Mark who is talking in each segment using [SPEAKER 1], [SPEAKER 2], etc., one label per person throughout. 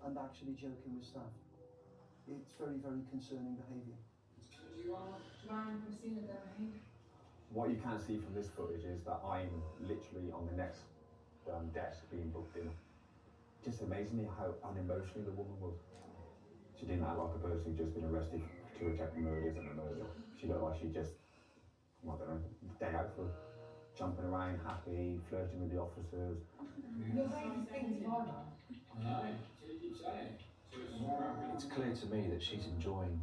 [SPEAKER 1] and actually joking with staff. It's very, very concerning behaviour.
[SPEAKER 2] Do you mind, Christina, their behaviour?
[SPEAKER 3] What you can see from this footage is that I'm literally on the next desk being booked in. Just amazing me how unemotional the woman was. She didn't act like a person who'd just been arrested for 2 attempted murders and a murder. She looked like she just, I don't know, day out for jumping around, happy, flirting with the officers.
[SPEAKER 2] Your baby's things are
[SPEAKER 4] It's clear to me that she's enjoying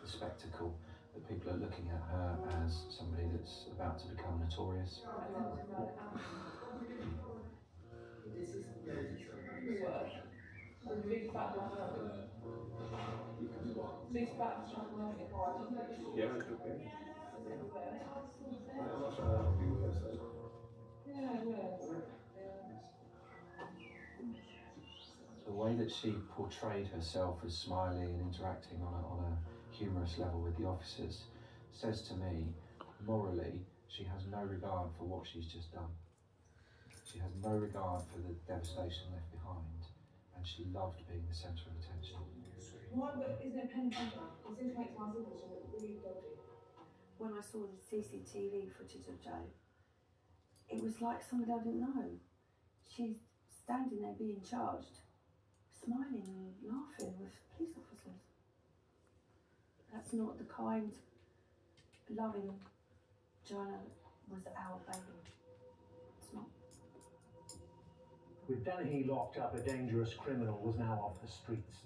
[SPEAKER 4] the spectacle, that people are looking at her as somebody that's about to become notorious.
[SPEAKER 3] Yeah, it's okay.
[SPEAKER 4] The way that she portrayed herself as smiling and interacting on a humorous level with the officers says to me, morally, she has no regard for what she's just done. She has no regard for the devastation left behind, and she loved being the centre of attention.
[SPEAKER 2] Why isn't it pen and paper? It seems to make my signature look really dodgy.
[SPEAKER 5] When I saw the CCTV footage of Jo, it was like somebody I didn't know. She's standing there being charged, smiling and laughing with police officers. That's not the kind, loving Joanna was our baby. It's not.
[SPEAKER 6] With Dennehy locked up, a dangerous criminal was now off the streets.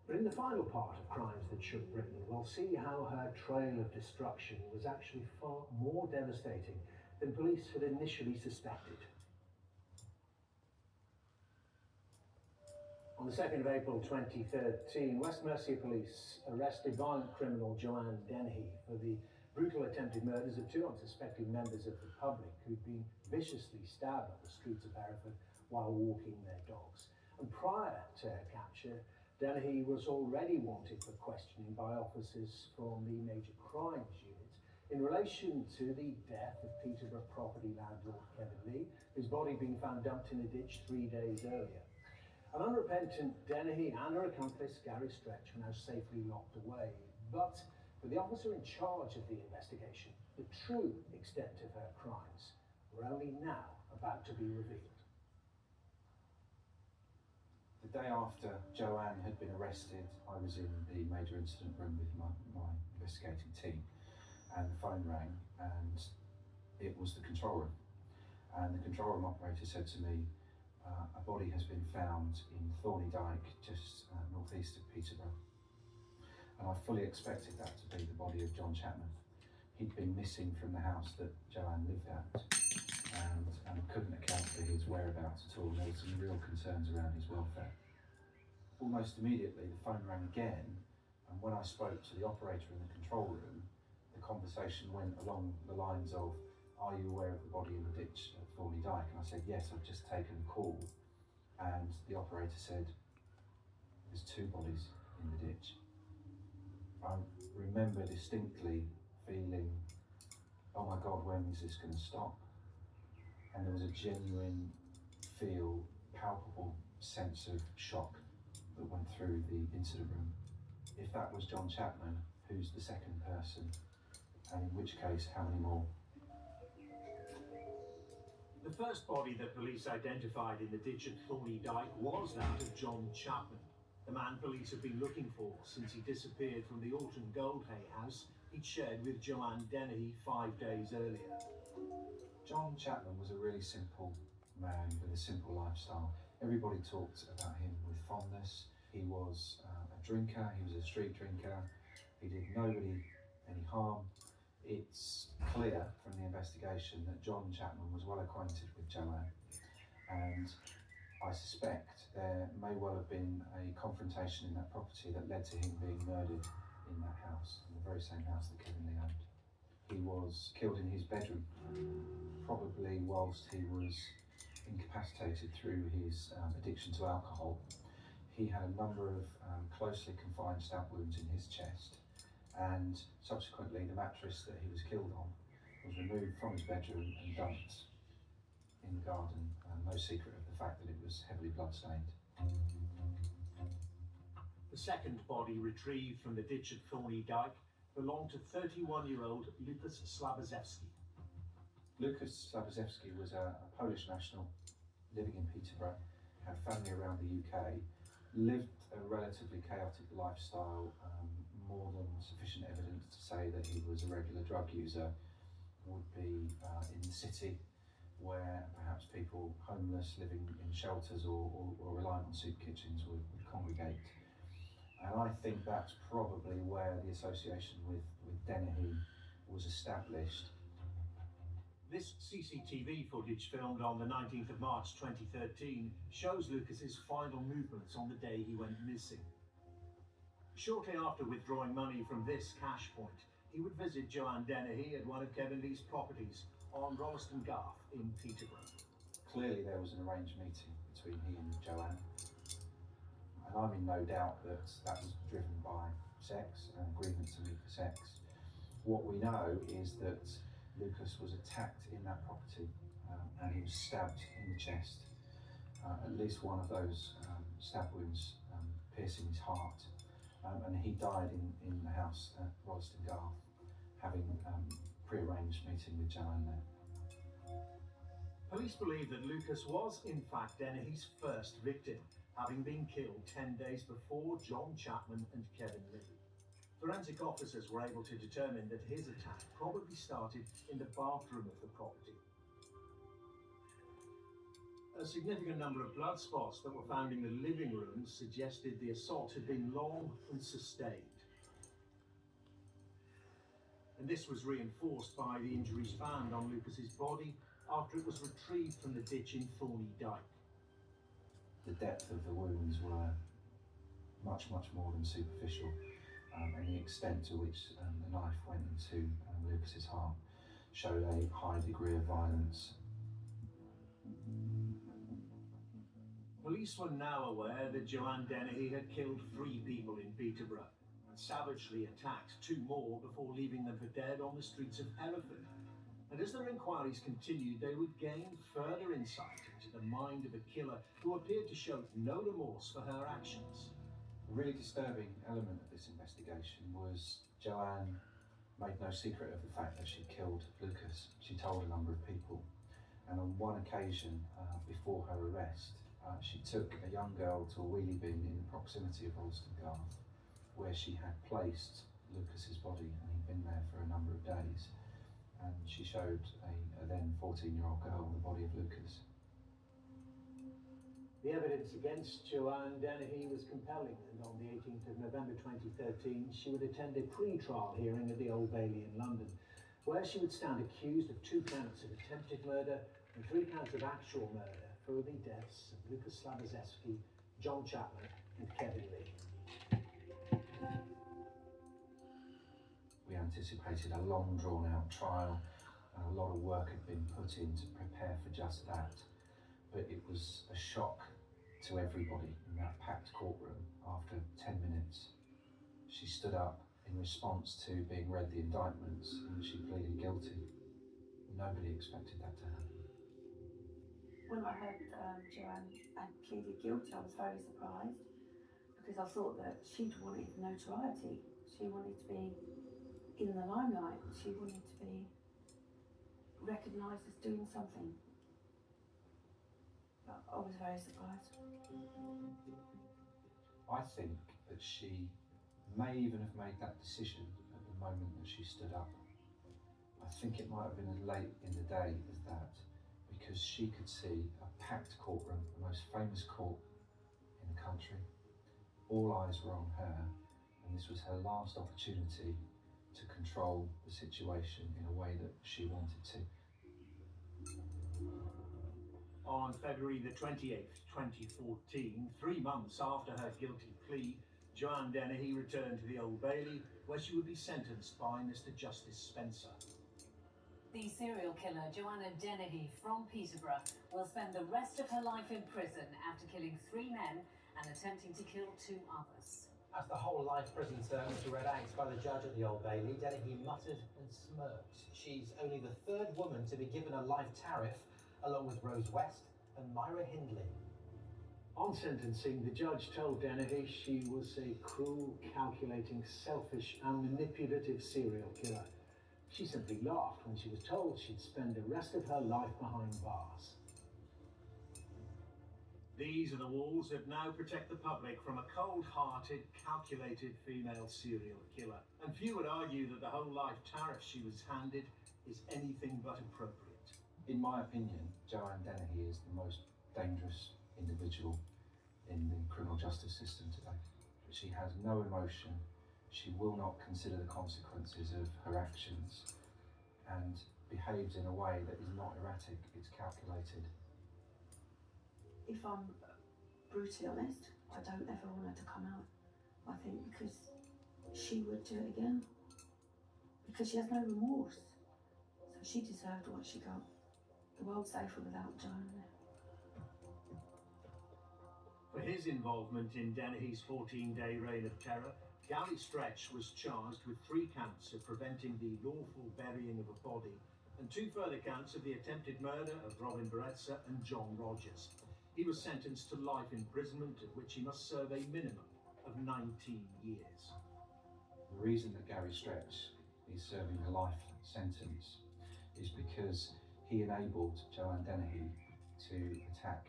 [SPEAKER 6] But in the final part of Crimes That Shook Britain, we'll see how her trail of destruction was actually far more devastating than police had initially suspected. On the 2nd of April 2013, West Mercia Police arrested violent criminal Joanne Dennehy for the brutal attempted murders of 2 unsuspecting members of the public who'd been viciously stabbed on the streets of Hereford while walking their dogs. And prior to her capture, Dennehy was already wanted for questioning by officers from the Major Crimes Unit in relation to the death of Peterborough property landlord Kevin Lee, whose body being found dumped in a ditch 3 days earlier. An unrepentant Dennehy and her accomplice Gary Stretch were now safely locked away, but for the officer in charge of the investigation, the true extent of her crimes were only now about to be revealed.
[SPEAKER 4] The day after Joanne had been arrested, I was in the major incident room with my investigating team, and the phone rang, and it was the control room. And the control room operator said to me, a body has been found in Thorny Dyke, just northeast of Peterborough. And I fully expected that to be the body of John Chapman. He'd been missing from the house that Joanne lived at, and couldn't account for his whereabouts at all. There were some real concerns around his welfare. Almost immediately, the phone rang again, and when I spoke to the operator in the control room, the conversation went along the lines of, are you aware of the body in the ditch at Thorny Dyke? And I said, yes, I've just taken a call. And the operator said, there's 2 bodies in the ditch. I remember distinctly feeling, oh my God, when is this going to stop? And there was a genuine palpable sense of shock that went through the incident room. If that was John Chapman, who's the second person? And in which case, how many more?
[SPEAKER 6] The first body that police identified in the ditch at Thorny Dyke was that of John Chapman, the man police have been looking for since he disappeared from the Alton Goldhay house he'd shared with Joanne Dennehy 5 days earlier.
[SPEAKER 4] John Chapman was a really simple man with a simple lifestyle. Everybody talked about him with fondness. He was a drinker, he was a street drinker, he did nobody any harm. It's clear from the investigation that John Chapman was well acquainted with Joanne, and I suspect there may well have been a confrontation in that property that led to him being murdered in that house, in the very same house that Kevin Lee owned. He was killed in his bedroom, probably whilst he was incapacitated through his addiction to alcohol. He had a number of closely confined stab wounds in his chest, and subsequently the mattress that he was killed on was removed from his bedroom and dumped in the garden, no secret of the fact that it was heavily blood-stained.
[SPEAKER 6] The second body, retrieved from the ditch at Thorny Dyke, belonged to 31-year-old Lukasz Slabozewski.
[SPEAKER 4] Lukasz Slabozewski was a Polish national living in Peterborough, had family around the UK, lived a relatively chaotic lifestyle, more than sufficient evidence to say that he was a regular drug user, would be in the city where perhaps people homeless living in shelters or reliant on soup kitchens would congregate. And I think that's probably where the association with Dennehy was established.
[SPEAKER 6] This CCTV footage, filmed on the 19th of March 2013, shows Lucas's final movements on the day he went missing. Shortly after withdrawing money from this cash point, he would visit Joanne Dennehy at one of Kevin Lee's properties on Rolleston Garth in Peterborough.
[SPEAKER 4] Clearly there was an arranged meeting between he and Joanne, and I'm in no doubt that that was driven by sex and agreement to meet for sex. What we know is that Lukasz was attacked in that property and he was stabbed in the chest. At least one of those stab wounds piercing his heart, and he died in the house at Rolleston Garth, having pre-arranged meeting with Joanne there.
[SPEAKER 6] Police believe that Lukasz was in fact Dennehy's first victim, having been killed 10 days before John Chapman and Kevin Lee. Forensic officers were able to determine that his attack probably started in the bathroom of the property. A significant number of blood spots that were found in the living room suggested the assault had been long and sustained. And this was reinforced by the injuries found on Lucas's body after it was retrieved from the ditch in Thorny Dyke.
[SPEAKER 4] The depth of the wounds were much more than superficial. And the extent to which the knife went into Lucas's heart showed a high degree of violence.
[SPEAKER 6] Police were now aware that Joanne Dennehy had killed 3 people in Peterborough and savagely attacked 2 more before leaving them for dead on the streets of Hereford. And as their inquiries continued, they would gain further insight into the mind of a killer who appeared to show no remorse for her actions.
[SPEAKER 4] A really disturbing element of this investigation was Joanne made no secret of the fact that she killed Lukasz. She told a number of people, and on one occasion before her arrest, she took a young girl to a wheelie bin in the proximity of Rolleston Garth, where she had placed Lucas's body, and he'd been there for a number of days, and she showed a then 14-year-old girl the body of Lukasz.
[SPEAKER 6] The evidence against Joanne Dennehy was compelling, and on the 18th of November 2013, she would attend a pre-trial hearing at the Old Bailey in London, where she would stand accused of 2 counts of attempted murder and 3 counts of actual murder for the deaths of Lukasz Slabozewski, John Chapman and Kevin Lee.
[SPEAKER 4] We anticipated a long drawn-out trial, and a lot of work had been put in to prepare for just that, but it was a shock to everybody in that packed courtroom after 10 minutes. She stood up in response to being read the indictments, and she pleaded guilty. Nobody expected that to happen.
[SPEAKER 5] When I heard Joanne had pleaded guilty, I was very surprised, because I thought that she'd wanted notoriety. She wanted to be in the limelight. She wanted to be recognised as doing something. But I was very surprised.
[SPEAKER 4] I think that she may even have made that decision at the moment that she stood up. I think it might have been as late in the day as that, because she could see a packed courtroom, the most famous court in the country. All eyes were on her, and this was her last opportunity to control the situation in a way that she wanted to.
[SPEAKER 6] On February the 28th, 2014, 3 months after her guilty plea, Joanne Dennehy returned to the Old Bailey, where she would be sentenced by Mr. Justice Spencer.
[SPEAKER 7] The serial killer Joanna Dennehy from Peterborough will spend the rest of her life in prison after killing 3 men and attempting to kill 2 others.
[SPEAKER 8] As the whole life prison term was read out by the judge at the Old Bailey, Dennehy muttered and smirked. She's only the 3rd woman to be given a life tariff, along with Rose West and Myra Hindley.
[SPEAKER 6] On sentencing, the judge told Dennehy she was a cruel, calculating, selfish and manipulative serial killer. She simply laughed when she was told she'd spend the rest of her life behind bars. These are the walls that now protect the public from a cold-hearted, calculated female serial killer. And few would argue that the whole life tariff she was handed is anything but appropriate.
[SPEAKER 4] In my opinion, Joanne Dennehy is the most dangerous individual in the criminal justice system today. She has no emotion, she will not consider the consequences of her actions, and behaves in a way that is not erratic, it's calculated.
[SPEAKER 5] If I'm brutally honest, I don't ever want her to come out. I think because she would do it again. Because she has no remorse. So she deserved what she got. The world's safer without Joanne in it.
[SPEAKER 6] For his involvement in Dennehy's 14-day reign of terror, Gary Stretch was charged with 3 counts of preventing the lawful burying of a body and 2 further counts of the attempted murder of Robin Baraitser and John Rogers. He was sentenced to life imprisonment, at which he must serve a minimum of 19 years.
[SPEAKER 4] The reason that Gary Stretch is serving a life sentence is because he enabled Joanne Dennehy to attack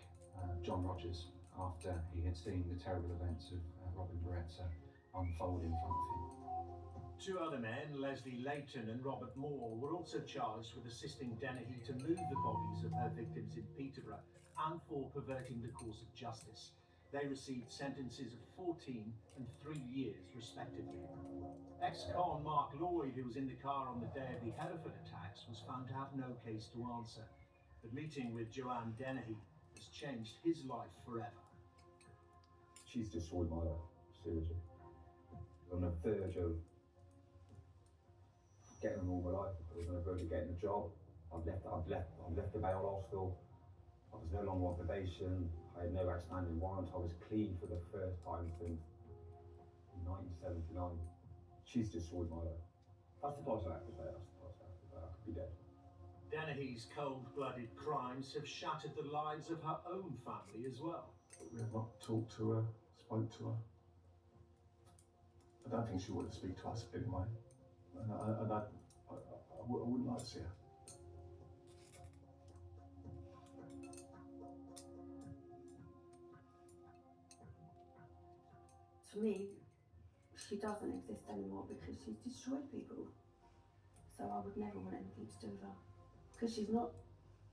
[SPEAKER 4] John Rogers after he had seen the terrible events of Robin Baraitser unfold in front of him.
[SPEAKER 6] 2 other men, Leslie Layton and Robert Moore, were also charged with assisting Dennehy to move the bodies of her victims in Peterborough and for perverting the course of justice. They received sentences of 14 and 3 years respectively. Ex-con Mark Lloyd, who was in the car on the day of the Hereford attacks, was found to have no case to answer. But meeting with Joanne Dennehy has changed his life forever.
[SPEAKER 3] She's destroyed my life, seriously. I was on the verge of getting a normal life. I was on the verge of getting a job. I've left the bail hospital. I was no longer on probation. I had no outstanding warrant. I was clean for the first time since 1979. She's destroyed my life. That's the price I have to pay. That's the price I have to pay. I could be dead.
[SPEAKER 6] Dennehy's cold-blooded crimes have shattered the lives of her own family as well.
[SPEAKER 9] We have not talked to her, spoke to her. I don't think she would speak to us anyway. And I wouldn't like to see her.
[SPEAKER 5] To me, she doesn't exist anymore because she's destroyed people. So I would never want anything to do with her. Because she's not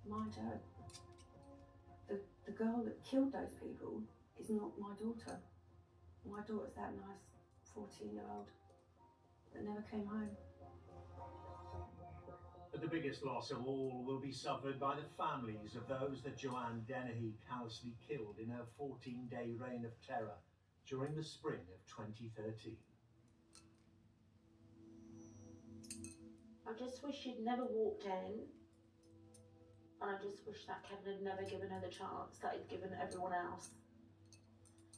[SPEAKER 5] my Jo. The girl that killed those people is not my daughter. My daughter's that nice 14-year-old that never came home.
[SPEAKER 6] But the biggest loss of all will be suffered by the families of those that Joanne Dennehy callously killed in her 14-day reign of terror during the spring of 2013.
[SPEAKER 10] I just wish she'd never walked in, and I just wish that Kevin had never given her the chance that he'd given everyone else.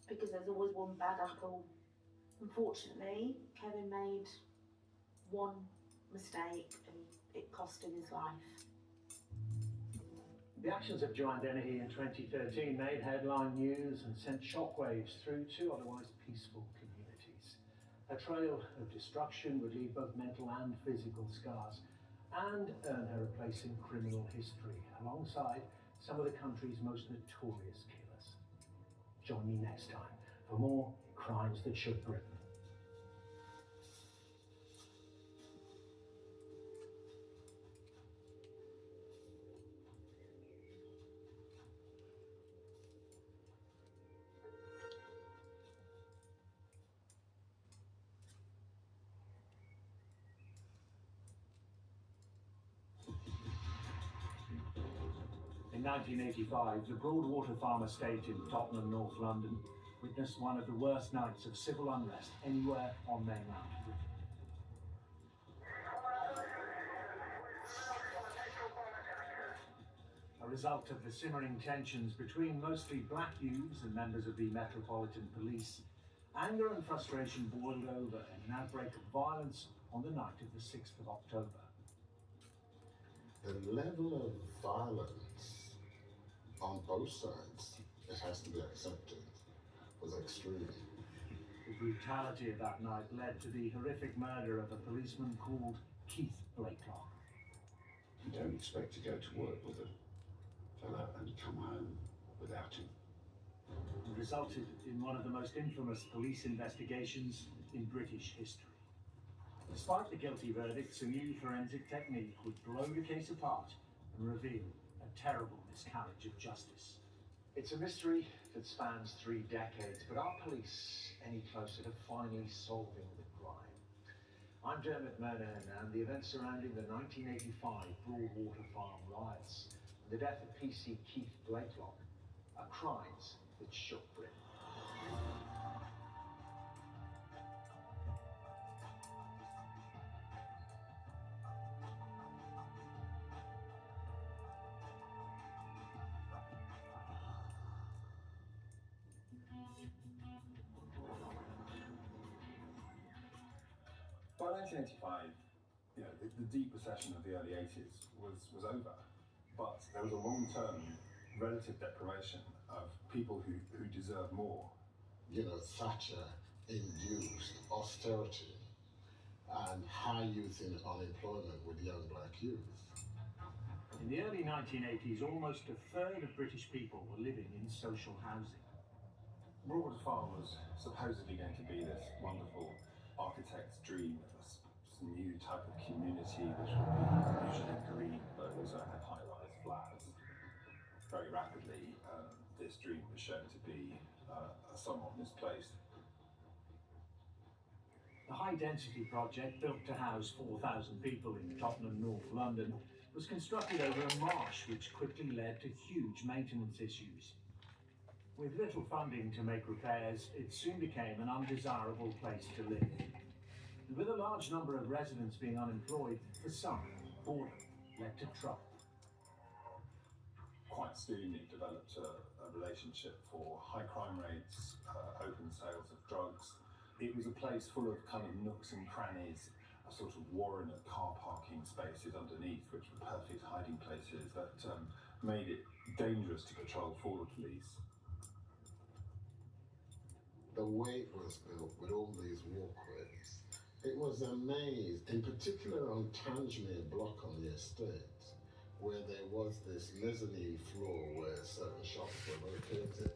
[SPEAKER 10] Because there's always one bad apple. Unfortunately, Kevin made one mistake and it cost him his life.
[SPEAKER 6] The actions of Joanne Dennehy in 2013 made headline news and sent shockwaves through 2 otherwise peaceful communities. A trail of destruction would leave both mental and physical scars and earn her a place in criminal history alongside some of the country's most notorious killers. Join me next time for more Crimes That Shook Britain. In 1985, the Broadwater Farm estate in Tottenham, North London, witnessed one of the worst nights of civil unrest anywhere on mainland Britain. A result of the simmering tensions between mostly black youths and members of the Metropolitan Police, anger and frustration boiled over in an outbreak of violence on the night of the 6th of October.
[SPEAKER 11] The level of violence on both sides it has to be accepted, was extreme.
[SPEAKER 6] The brutality of that night led to the horrific murder of a policeman called Keith Blakelock.
[SPEAKER 12] You don't expect to go to work with a fella and come home without him.
[SPEAKER 6] It resulted in one of the most infamous police investigations in British history. Despite the guilty verdicts, a new forensic technique would blow the case apart and reveal a terrible miscarriage of justice. It's a mystery that spans 3 decades, but are police any closer to finally solving the crime? I'm Dermot Murnane, and the events surrounding the 1985 Broadwater Farm riots and the death of PC Keith Blakelock are crimes that shook Britain.
[SPEAKER 9] By 1985, the deep recession of the early 80s was over, but there was a long-term relative deprivation of people who deserve more.
[SPEAKER 11] Thatcher induced austerity and high youth in unemployment with young black youth.
[SPEAKER 6] In the early 1980s, almost a third of British people were living in social housing.
[SPEAKER 9] Broadwater Farm was supposedly going to be this wonderful architect's dream of a new type of community which would be usually green but also had high-rise flats. Very rapidly, this dream was shown to be somewhat misplaced.
[SPEAKER 6] The high-density project, built to house 4,000 people in Tottenham, North London, was constructed over a marsh which quickly led to huge maintenance issues. With little funding to make repairs, it soon became an undesirable place to live. And with a large number of residents being unemployed, for some, boredom led to trouble.
[SPEAKER 9] Quite soon it developed a relationship for high crime rates, open sales of drugs. It was a place full of kind of nooks and crannies, a sort of warren of car parking spaces underneath, which were perfect hiding places that made it dangerous to patrol for the police.
[SPEAKER 11] The way it was built with all these walkways, it was a maze, in particular on Tangemere Block on the estate, where there was this mezzanine floor where certain shops were located.